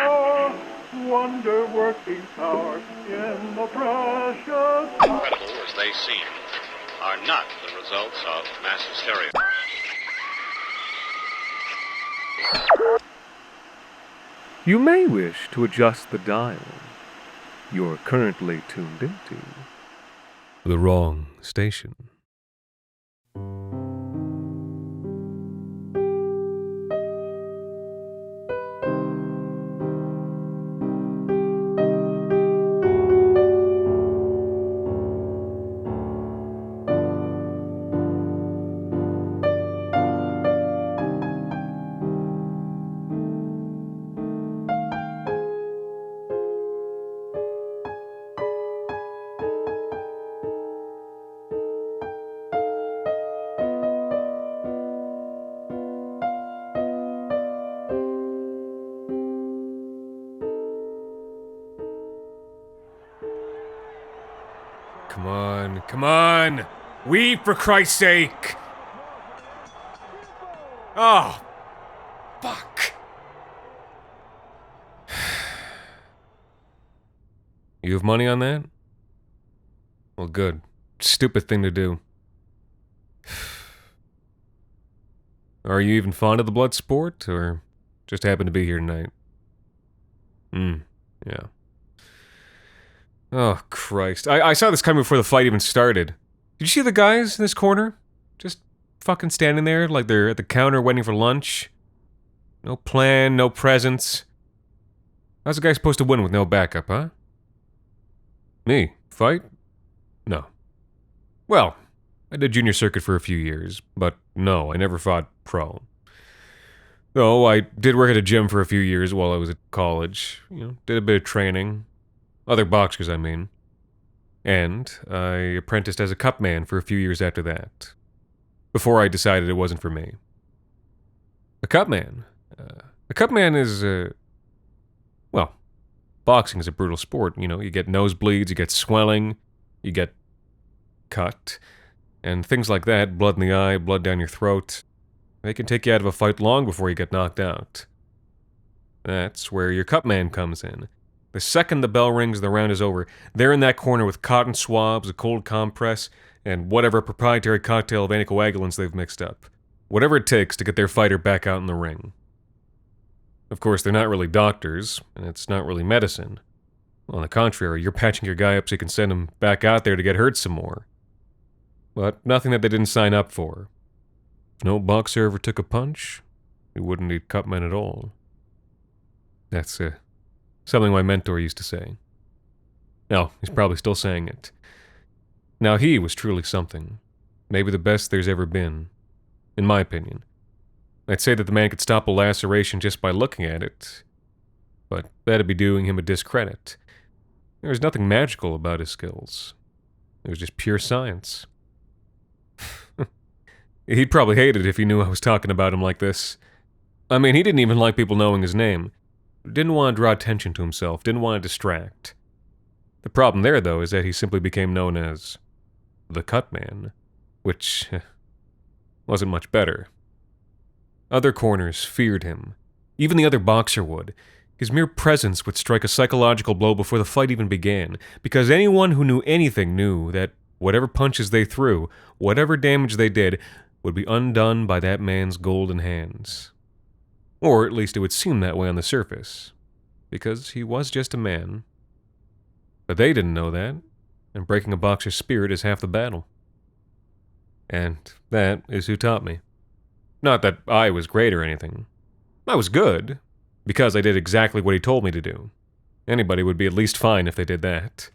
Oh, wonder-working power in the precious... Incredible as they seem, are not the results of mass hysteria. You may wish to adjust the dial. You're currently tuned into the wrong station. Come on, come on! Weep, for Christ's sake! Oh, fuck. You have money on that? Well, good. Stupid thing to do. Are you even fond of the blood sport, or just happen to be here tonight? Yeah. Oh, Christ. I saw this coming before the fight even started. Did you see the guys in this corner? Just fucking standing there like they're at the counter waiting for lunch. No plan, no presents. How's a guy supposed to win with no backup, huh? Me? Fight? No. Well, I did junior circuit for a few years, but no, I never fought pro. Though I did work at a gym for a few years while I was at college. Did a bit of training. Other boxers, I mean. And I apprenticed as a Cutman for a few years after that. Before I decided it wasn't for me. A Cutman? A Cutman is, well, boxing is a brutal sport. You get nosebleeds, you get swelling, you get cut, and things like that, blood in the eye, blood down your throat. They can take you out of a fight long before you get knocked out. That's where your Cutman comes in. The second the bell rings, the round is over. They're in that corner with cotton swabs, a cold compress, and whatever proprietary cocktail of anticoagulants they've mixed up. Whatever it takes to get their fighter back out in the ring. Of course, they're not really doctors, and it's not really medicine. On the contrary, you're patching your guy up so you can send him back out there to get hurt some more. But nothing that they didn't sign up for. If no boxer ever took a punch, he wouldn't need Cutman at all. That's, something my mentor used to say. No, he's probably still saying it. Now, he was truly something. Maybe the best there's ever been. In my opinion. I'd say that the man could stop a laceration just by looking at it. But that'd be doing him a discredit. There was nothing magical about his skills. It was just pure science. He'd probably hate it if he knew I was talking about him like this. I mean, he didn't even like people knowing his name. Didn't want to draw attention to himself, didn't want to distract. The problem there, though, is that he simply became known as the Cutman, which wasn't much better. Other corners feared him. Even the other boxer would. His mere presence would strike a psychological blow before the fight even began, because anyone who knew anything knew that whatever punches they threw, whatever damage they did, would be undone by that man's golden hands. Or at least it would seem that way on the surface, because he was just a man. But they didn't know that, and breaking a boxer's spirit is half the battle. And that is who taught me. Not that I was great or anything. I was good, because I did exactly what he told me to do. Anybody would be at least fine if they did that.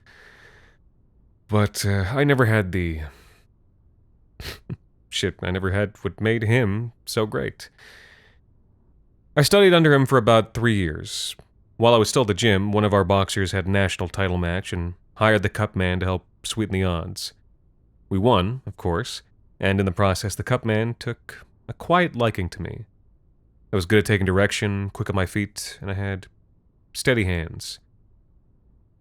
But I never had the... Shit, I never had what made him so great. I studied under him for about 3 years. While I was still at the gym, one of our boxers had a national title match and hired the Cutman to help sweeten the odds. We won, of course, and in the process the Cutman took a quiet liking to me. I was good at taking direction, quick on my feet, and I had steady hands.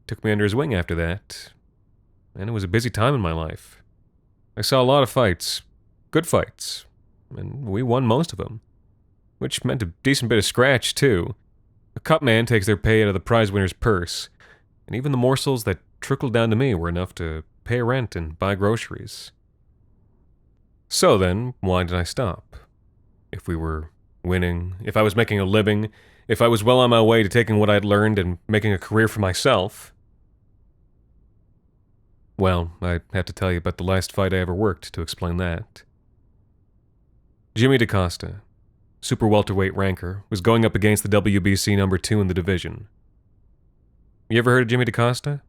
Took me under his wing after that, and it was a busy time in my life. I saw a lot of fights, good fights, and we won most of them. Which meant a decent bit of scratch, too. A Cutman takes their pay out of the prize winner's purse, and even the morsels that trickled down to me were enough to pay rent and buy groceries. So then, why did I stop? If we were winning, if I was making a living, if I was well on my way to taking what I'd learned and making a career for myself... Well, I have to tell you about the last fight I ever worked to explain that. Jimmy DaCosta, super welterweight ranker, was going up against the WBC number 2 in the division. You ever heard of Jimmy DaCosta?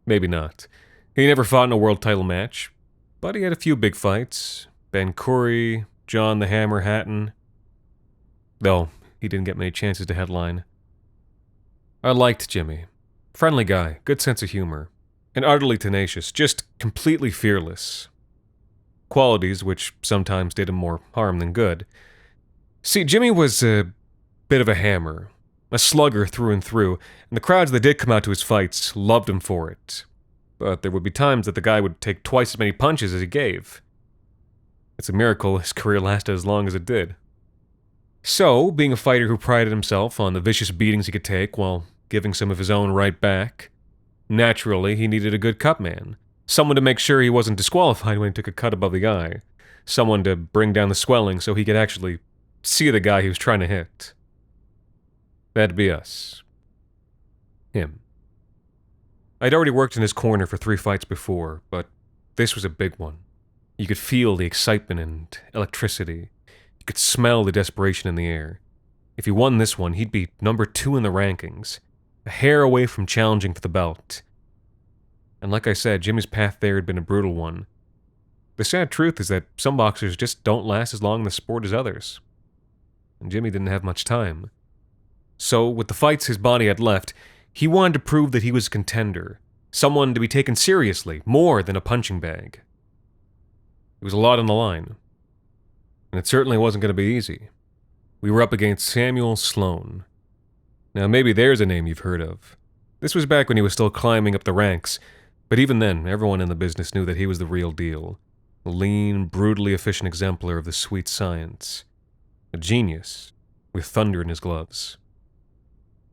Maybe not. He never fought in a world title match, but he had a few big fights. Ben Curry, John the Hammer Hatton. Though, he didn't get many chances to headline. I liked Jimmy. Friendly guy, good sense of humor, and utterly tenacious, just completely fearless. Qualities which sometimes did him more harm than good. See, Jimmy was a bit of a hammer, a slugger through and through, and the crowds that did come out to his fights loved him for it. But there would be times that the guy would take twice as many punches as he gave. It's a miracle his career lasted as long as it did. So, being a fighter who prided himself on the vicious beatings he could take while giving some of his own right back, naturally he needed a good cutman. Someone to make sure he wasn't disqualified when he took a cut above the eye. Someone to bring down the swelling so he could actually see the guy he was trying to hit. That'd be us. Him. I'd already worked in his corner for 3 fights before, but this was a big one. You could feel the excitement and electricity. You could smell the desperation in the air. If he won this one, he'd be number 2 in the rankings, a hair away from challenging for the belt. And like I said, Jimmy's path there had been a brutal one. The sad truth is that some boxers just don't last as long in the sport as others. And Jimmy didn't have much time. So, with the fights his body had left, he wanted to prove that he was a contender, someone to be taken seriously, more than a punching bag. It was a lot on the line. And it certainly wasn't going to be easy. We were up against Samuel Sloan. Now, maybe there's a name you've heard of. This was back when he was still climbing up the ranks, but even then, everyone in the business knew that he was the real deal. A lean, brutally efficient exemplar of the sweet science. A genius, with thunder in his gloves.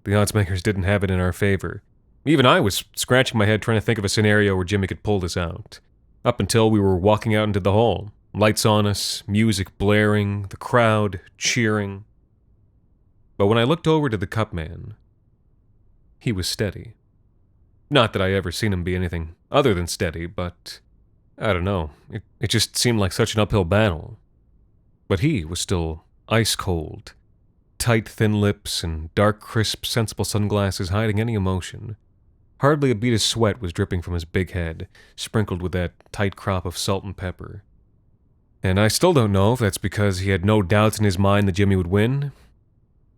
The oddsmakers didn't have it in our favor. Even I was scratching my head trying to think of a scenario where Jimmy could pull this out. Up until we were walking out into the hall. Lights on us, music blaring, the crowd cheering. But when I looked over to the Cutman, he was steady. Not that I ever seen him be anything other than steady, but I don't know. It just seemed like such an uphill battle. But he was still ice cold. Tight, thin lips and dark, crisp, sensible sunglasses hiding any emotion. Hardly a bead of sweat was dripping from his big head, sprinkled with that tight crop of salt and pepper. And I still don't know if that's because he had no doubts in his mind that Jimmy would win,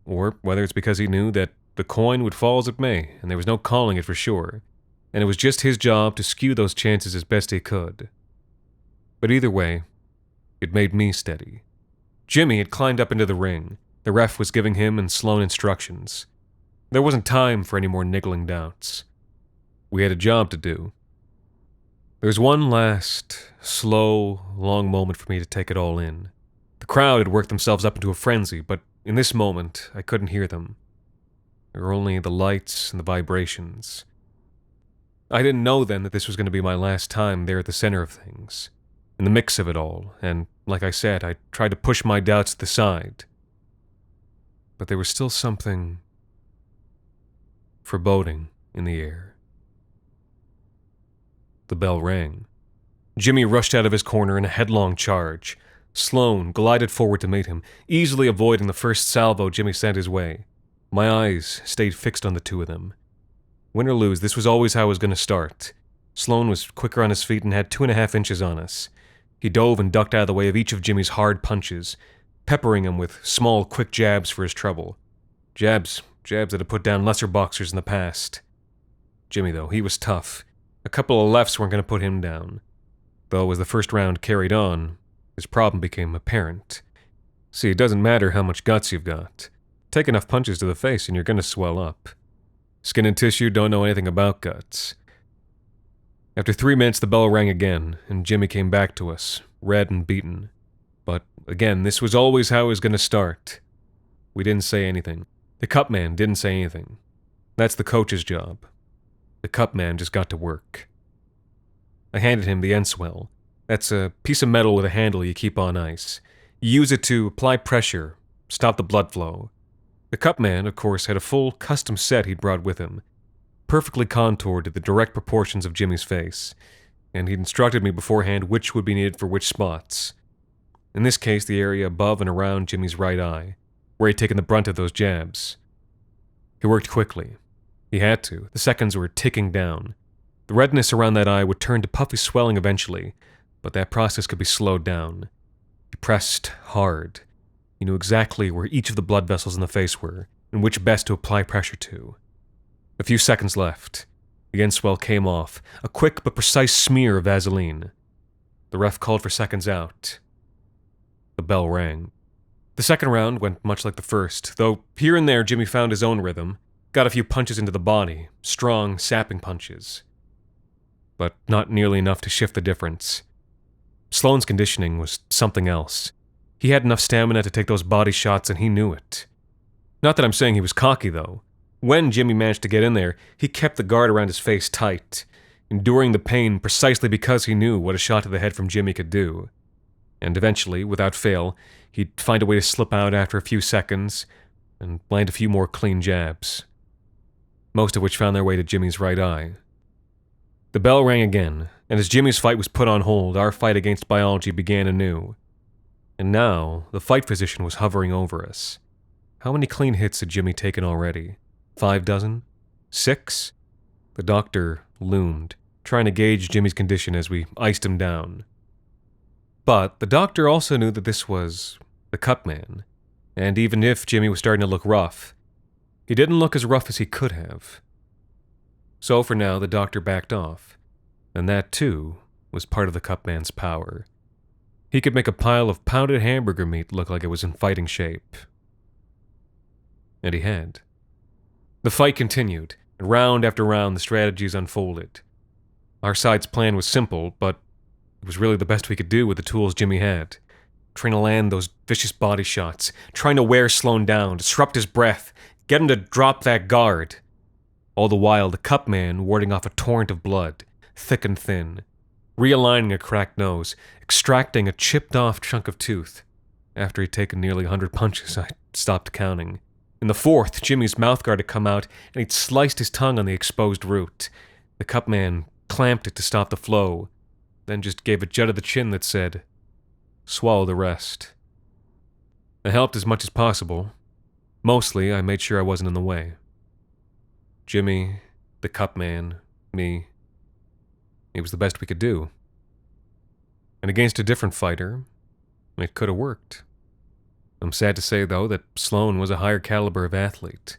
or whether it's because he knew that the coin would fall as it may, and there was no calling it for sure, and it was just his job to skew those chances as best he could. But either way, it made me steady. Jimmy had climbed up into the ring. The ref was giving him and Sloan instructions. There wasn't time for any more niggling doubts. We had a job to do. There was one last, slow, long moment for me to take it all in. The crowd had worked themselves up into a frenzy, but in this moment, I couldn't hear them. There were only the lights and the vibrations. I didn't know then that this was going to be my last time there at the center of things, in the mix of it all, and, like I said, I tried to push my doubts to the side. But there was still something foreboding in the air. The bell rang. Jimmy rushed out of his corner in a headlong charge. Sloan glided forward to meet him, easily avoiding the first salvo Jimmy sent his way. My eyes stayed fixed on the two of them. Win or lose, this was always how it was going to start. Sloan was quicker on his feet and had 2.5 inches on us. He dove and ducked out of the way of each of Jimmy's hard punches, peppering him with small, quick jabs for his trouble. Jabs that had put down lesser boxers in the past. Jimmy, though, he was tough. A couple of lefts weren't going to put him down. Though as the first round carried on, his problem became apparent. See, it doesn't matter how much guts you've got. Take enough punches to the face and you're going to swell up. Skin and tissue don't know anything about guts. After 3 minutes, the bell rang again, and Jimmy came back to us, red and beaten. But again, this was always how it was going to start. We didn't say anything. The Cutman didn't say anything. That's the coach's job. The Cutman just got to work. I handed him the end swell. That's a piece of metal with a handle you keep on ice. You use it to apply pressure, stop the blood flow. The Cutman, of course, had a full custom set he'd brought with him, perfectly contoured to the direct proportions of Jimmy's face, and he'd instructed me beforehand which would be needed for which spots. In this case, the area above and around Jimmy's right eye, where he'd taken the brunt of those jabs. He worked quickly. He had to. The seconds were ticking down. The redness around that eye would turn to puffy swelling eventually, but that process could be slowed down. He pressed hard. He knew exactly where each of the blood vessels in the face were, and which best to apply pressure to. A few seconds left. The end swell came off, a quick but precise smear of Vaseline. The ref called for seconds out. The bell rang. The second round went much like the first, though here and there Jimmy found his own rhythm, got a few punches into the body, strong, sapping punches. But not nearly enough to shift the difference. Sloane's conditioning was something else. He had enough stamina to take those body shots, and he knew it. Not that I'm saying he was cocky, though. When Jimmy managed to get in there, he kept the guard around his face tight, enduring the pain precisely because he knew what a shot to the head from Jimmy could do. And eventually, without fail, he'd find a way to slip out after a few seconds and land a few more clean jabs, most of which found their way to Jimmy's right eye. The bell rang again, and as Jimmy's fight was put on hold, our fight against biology began anew. And now, the fight physician was hovering over us. How many clean hits had Jimmy taken already? 5 dozen? 6? The doctor loomed, trying to gauge Jimmy's condition as we iced him down. But the doctor also knew that this was the Cutman, and even if Jimmy was starting to look rough, he didn't look as rough as he could have. So for now, the doctor backed off, and that, too, was part of the Cutman's power. He could make a pile of pounded hamburger meat look like it was in fighting shape. And he had. The fight continued, and round after round the strategies unfolded. Our side's plan was simple, but it was really the best we could do with the tools Jimmy had. Trying to land those vicious body shots, trying to wear Sloane down, disrupt his breath, get him to drop that guard. All the while, the Cutman warding off a torrent of blood, thick and thin, realigning a cracked nose, extracting a chipped-off chunk of tooth. After he'd taken nearly 100 punches, I stopped counting. In the fourth, Jimmy's mouthguard had come out, and he'd sliced his tongue on the exposed root. The Cutman clamped it to stop the flow, then just gave a jut of the chin that said, "Swallow the rest." I helped as much as possible. Mostly, I made sure I wasn't in the way. Jimmy, the Cutman, me. It was the best we could do. And against a different fighter, it could have worked. I'm sad to say, though, that Sloane was a higher caliber of athlete.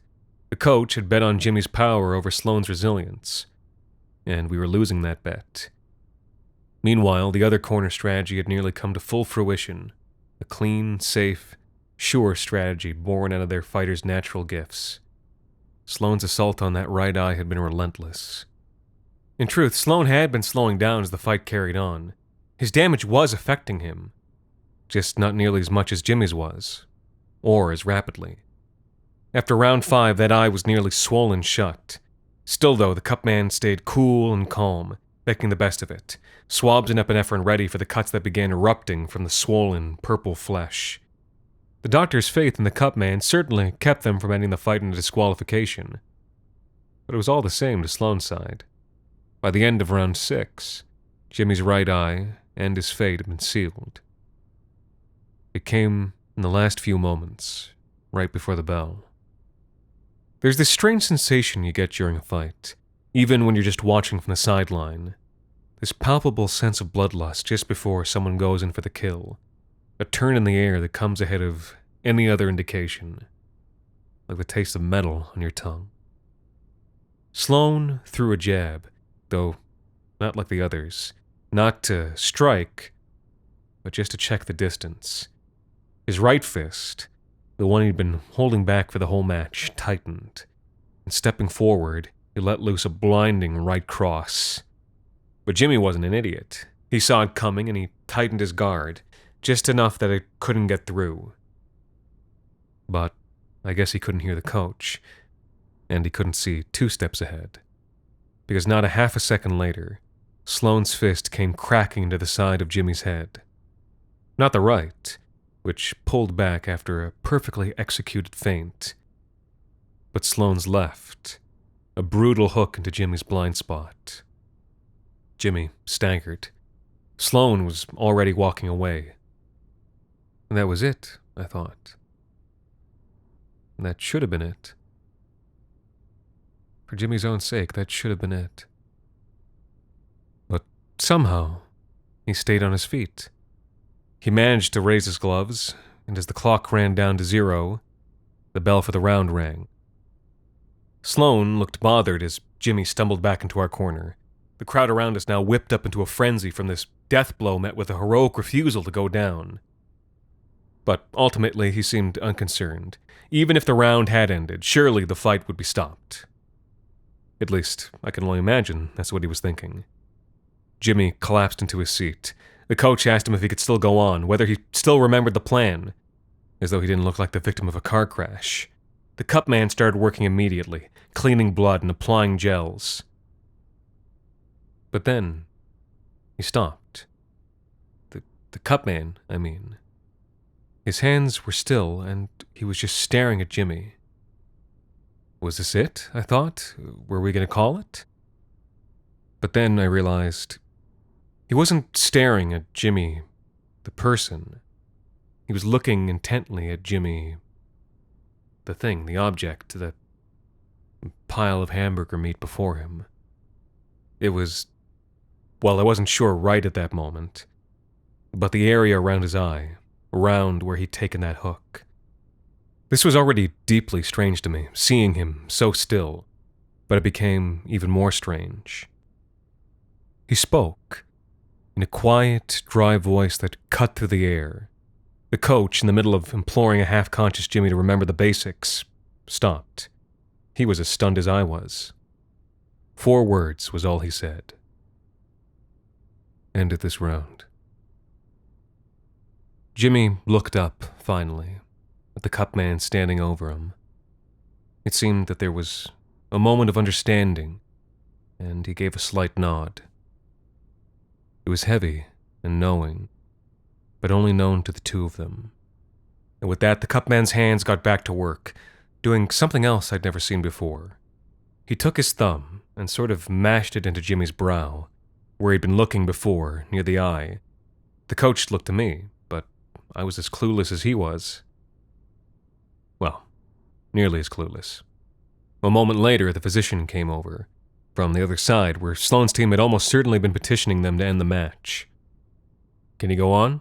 The coach had bet on Jimmy's power over Sloane's resilience, and we were losing that bet. Meanwhile, the other corner strategy had nearly come to full fruition. A clean, safe, sure strategy born out of their fighters' natural gifts. Sloane's assault on that right eye had been relentless. In truth, Sloane had been slowing down as the fight carried on. His damage was affecting him, just not nearly as much as Jimmy's was, or as rapidly. After round 5, that eye was nearly swollen shut. Still, though, the Cutman stayed cool and calm, making the best of it, swabs and epinephrine ready for the cuts that began erupting from the swollen, purple flesh. The doctor's faith in the Cutman certainly kept them from ending the fight in a disqualification. But it was all the same to Sloane's side. By the end of round 6, Jimmy's right eye and his fate had been sealed. It came in the last few moments, right before the bell. There's this strange sensation you get during a fight, even when you're just watching from the sideline. This palpable sense of bloodlust just before someone goes in for the kill. A turn in the air that comes ahead of any other indication, like the taste of metal on your tongue. Sloane threw a jab, though not like the others. Not to strike, but just to check the distance. His right fist, the one he'd been holding back for the whole match, tightened, and stepping forward, he let loose a blinding right cross. But Jimmy wasn't an idiot. He saw it coming and he tightened his guard, just enough that it couldn't get through. But I guess he couldn't hear the coach, and he couldn't see 2 steps ahead. Because not a half a second later, Sloane's fist came cracking into the side of Jimmy's head. Not the right, which pulled back after a perfectly executed feint, but Sloane's left, a brutal hook into Jimmy's blind spot. Jimmy staggered. Sloane was already walking away. And that was it, I thought. That should have been it. For Jimmy's own sake, that should have been it. But somehow, he stayed on his feet. He managed to raise his gloves, and as the clock ran down to 0, the bell for the round rang. Sloane looked bothered as Jimmy stumbled back into our corner. The crowd around us now whipped up into a frenzy from this death blow met with a heroic refusal to go down. But ultimately, he seemed unconcerned. Even if the round had ended, surely the fight would be stopped. At least, I can only imagine that's what he was thinking. Jimmy collapsed into his seat. The coach asked him if he could still go on, whether he still remembered the plan, as though he didn't look like the victim of a car crash. The Cutman started working immediately, cleaning blood and applying gels. But then, he stopped. The Cutman, I mean. His hands were still, and he was just staring at Jimmy. Was this it, I thought? Were we going to call it? But then I realized he wasn't staring at Jimmy, the person. He was looking intently at Jimmy, the thing, the object, the pile of hamburger meat before him. It was, well, I wasn't sure right at that moment, but the area around his eye, around where he'd taken that hook. This was already deeply strange to me, seeing him so still, but it became even more strange. He spoke, in a quiet, dry voice that cut through the air. The coach, in the middle of imploring a half-conscious Jimmy to remember the basics, stopped. He was as stunned as I was. 4 words was all he said. End of this round. Jimmy looked up, finally, at the Cutman standing over him. It seemed that there was a moment of understanding, and he gave a slight nod. It was heavy and knowing, but only known to the 2 of them. And with that, the Cutman's hands got back to work, doing something else I'd never seen before. He took his thumb and sort of mashed it into Jimmy's brow, where he'd been looking before, near the eye. The coach looked to me, but I was as clueless as he was. Well, nearly as clueless. A moment later, the physician came over, from the other side, where Sloane's team had almost certainly been petitioning them to end the match. Can he go on?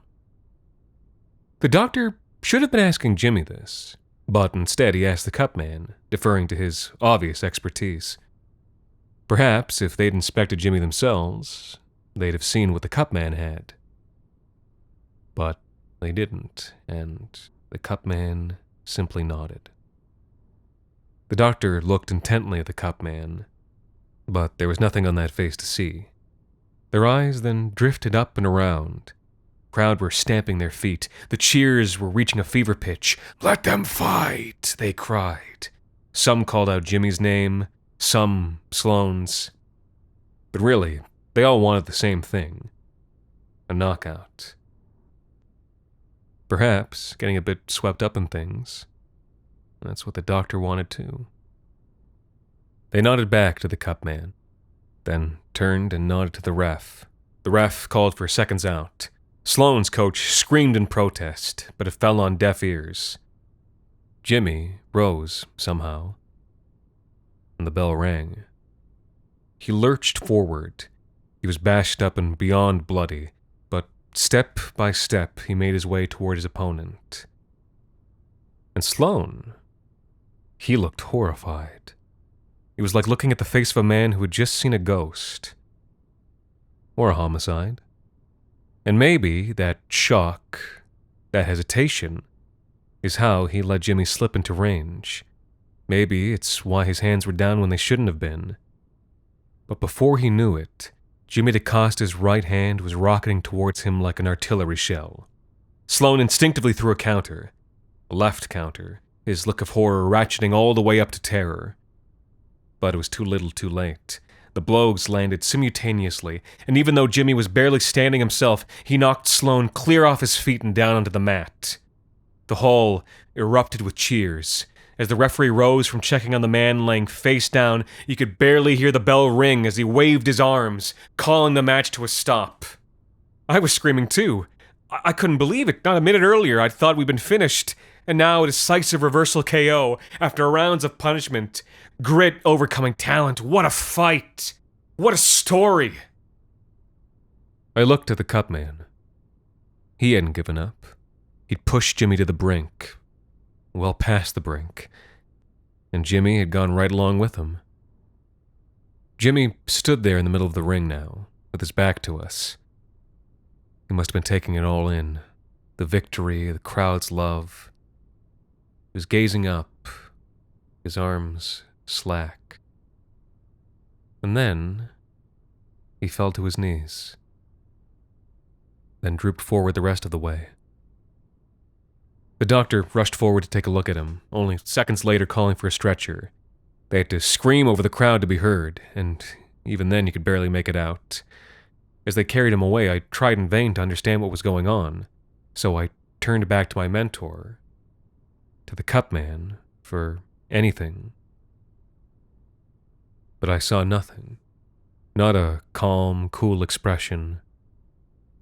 The doctor should have been asking Jimmy this, but instead he asked the Cutman, deferring to his obvious expertise. Perhaps if they'd inspected Jimmy themselves, they'd have seen what the Cutman had. But they didn't, and the Cutman simply nodded. The doctor looked intently at the Cutman, but there was nothing on that face to see. Their eyes then drifted up and around. The crowd were stamping their feet. The cheers were reaching a fever pitch. "Let them fight!" they cried. Some called out Jimmy's name, some Sloane's. But really, they all wanted the same thing. A knockout. Perhaps getting a bit swept up in things. That's what the doctor wanted too. They nodded back to the Cutman, then turned and nodded to the ref. The ref called for seconds out. Sloane's coach screamed in protest, but it fell on deaf ears. Jimmy rose somehow, and the bell rang. He lurched forward. He was bashed up and beyond bloody, but step by step he made his way toward his opponent. And Sloane, he looked horrified. It was like looking at the face of a man who had just seen a ghost. Or a homicide. And maybe that shock, that hesitation, is how he let Jimmy slip into range. Maybe it's why his hands were down when they shouldn't have been. But before he knew it, Jimmy DaCosta's right hand was rocketing towards him like an artillery shell. Sloane instinctively threw a counter. A left counter. his look of horror ratcheting all the way up to terror. But it was too little too late. The blows landed simultaneously, and even though Jimmy was barely standing himself, he knocked Sloan clear off his feet and down onto the mat. The hall erupted with cheers. As the referee rose from checking on the man laying face down, you could barely hear the bell ring as he waved his arms, calling the match to a stop. I was screaming too. I couldn't believe it. Not a minute earlier, I'd thought we'd been finished. And now a decisive reversal KO after rounds of punishment. Grit overcoming talent. What a fight! What a story! I looked at the Cutman. He hadn't given up. He'd pushed Jimmy to the brink. Well past the brink. And Jimmy had gone right along with him. Jimmy stood there in the middle of the ring now, with his back to us. He must have been taking it all in. The victory, the crowd's love. He was gazing up, his arms slack. And then he fell to his knees, then drooped forward the rest of the way. The doctor rushed forward to take a look at him, only seconds later calling for a stretcher. They had to scream over the crowd to be heard, and even then you could barely make it out. As they carried him away, I tried in vain to understand what was going on, so I turned back to my mentor, to the Cutman, for anything. But I saw nothing. Not a calm, cool expression.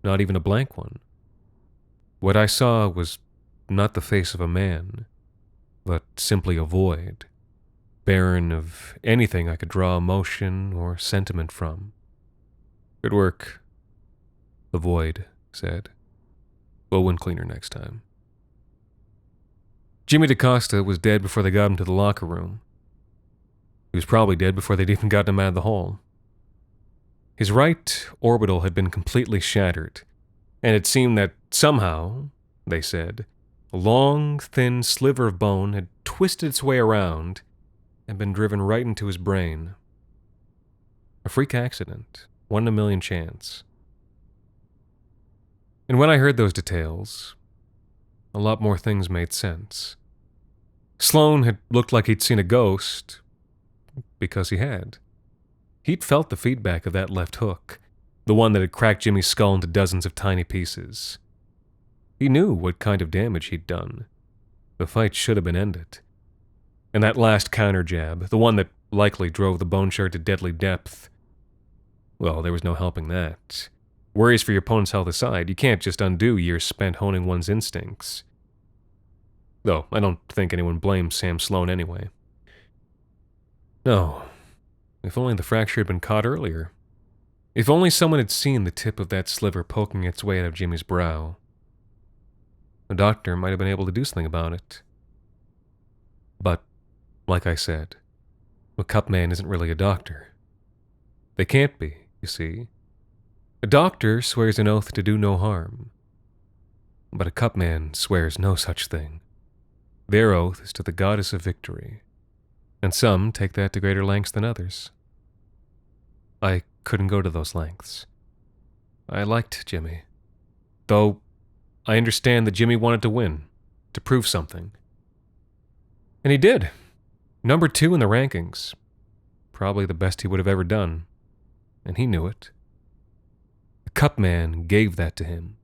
Not even a blank one. What I saw was not the face of a man, but simply a void, barren of anything I could draw emotion or sentiment from. Good work, the void said. We'll win cleaner next time. Jimmy DaCosta was dead before they got him to the locker room. He was probably dead before they'd even gotten him out of the hole. His right orbital had been completely shattered, and it seemed that somehow, they said, a long, thin sliver of bone had twisted its way around and been driven right into his brain. A freak accident, 1 in a million chance. And when I heard those details, a lot more things made sense. Sloan had looked like he'd seen a ghost, because he had. He'd felt the feedback of that left hook, the one that had cracked Jimmy's skull into dozens of tiny pieces. He knew what kind of damage he'd done. The fight should have been ended. And that last counter jab, the one that likely drove the bone shard to deadly depth, well, there was no helping that. Worries for your opponent's health aside, you can't just undo years spent honing one's instincts. Though, I don't think anyone blames Sam Sloan anyway. No. If only the fracture had been caught earlier. If only someone had seen the tip of that sliver poking its way out of Jimmy's brow. A doctor might have been able to do something about it. But, like I said, a Cutman isn't really a doctor. They can't be, you see. A doctor swears an oath to do no harm. But a Cutman swears no such thing. Their oath is to the goddess of victory. And some take that to greater lengths than others. I couldn't go to those lengths. I liked Jimmy. Though, I understand that Jimmy wanted to win, to prove something. And he did. Number 2 in the rankings. Probably the best he would have ever done. And he knew it. The Cutman gave that to him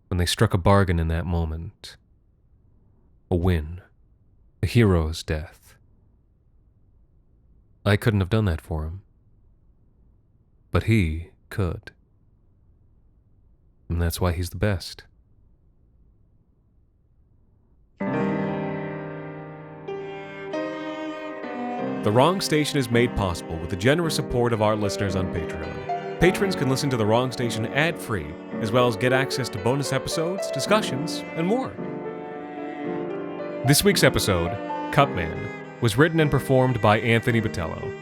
when they struck a bargain in that moment. A win. A hero's death. I couldn't have done that for him. But he could. And that's why he's the best. The Wrong Station is made possible with the generous support of our listeners on Patreon. Patrons can listen to The Wrong Station ad-free, as well as get access to bonus episodes, discussions, and more. This week's episode, Cutman, was written and performed by Anthony Botello.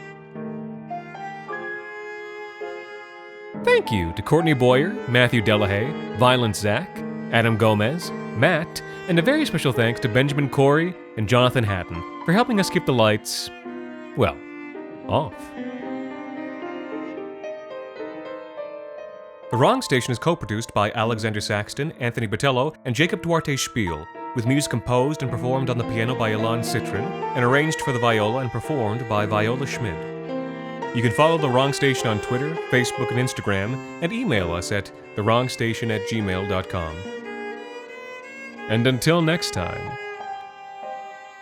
Thank you to Courtney Boyer, Matthew Delahaye, Violent Zach, Adam Gomez, Matt, and a very special thanks to Benjamin Corey and Jonathan Hatton for helping us keep the lights, well, off. The Wrong Station is co-produced by Alexander Saxton, Anthony Botello, and Jacob Duarte Spiel, with music composed and performed on the piano by Ilan Citrin, and arranged for the viola and performed by Viola Schmid. You can follow The Wrong Station on Twitter, Facebook, and Instagram, and email us at thewrongstation@gmail.com. And until next time,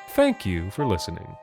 thank you for listening.